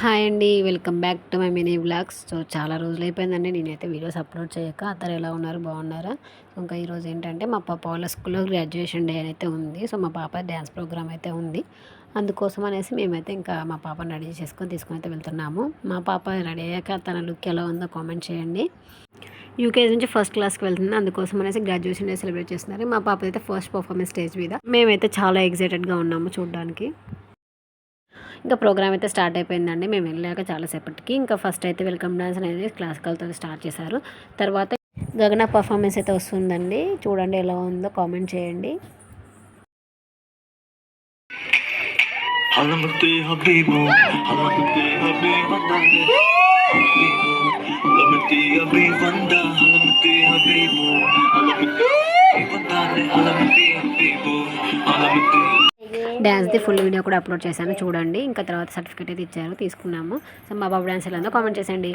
Hi అండి, welcome back to my mini vlogs. So చాలా రోజులు అయిపోయిందండి నేనైతే వీడియోస్ అప్లోడ్ చేయక. అందరు ఎలా ఉన్నారు, బాగున్నారా? సో ఇంకా ఈరోజు ఏంటంటే మా పాప వాళ్ళ స్కూల్లో గ్రాడ్యుయేషన్ డే అయితే ఉంది. సో మా పాప డ్యాన్స్ ప్రోగ్రామ్ అయితే ఉంది. అందుకోసం అనేసి మేమైతే ఇంకా మా పాపను రెడీ చేసుకొని తీసుకొని అయితే వెళ్తున్నాము. మా పాప రెడీ అయ్యాక తన లుక్ ఎలా ఉందో కామెంట్ చేయండి. యూకేజీ నుంచి ఫస్ట్ క్లాస్కి వెళ్తుంది. అందుకోసం అనేసి గ్రాడ్యుయేషన్ డే సెలబ్రేట్ చేస్తున్నారు. మా పాప అయితే ఫస్ట్ పర్ఫార్మెన్స్ స్టేజ్ మీద. మేమైతే చాలా ఎక్సైటెడ్గా ఉన్నాము చూడడానికి. ఇంకా ప్రోగ్రామ్ అయితే స్టార్ట్ అయిపోయిందండి. మేము వెళ్ళాక చాలాసేపటికి ఇంకా ఫస్ట్ అయితే వెల్కమ్ డాన్స్ అనేది క్లాసికల్తో స్టార్ట్ చేశారు. తర్వాత గగన పర్ఫార్మెన్స్ అయితే వస్తుందండి. చూడండి ఎలా ఉందో కామెంట్ చేయండి. డ్యాన్స్ది ఫుల్ వీడియో కూడా అప్లోడ్ చేశాను చూడండి. ఇంకా తర్వాత సర్టిఫికేట్ అయితే ఇచ్చారు, తీసుకున్నాము. సో మా బాబు డ్యాన్స్ ఎలా ఉందో కామెంట్ చేసేయండి.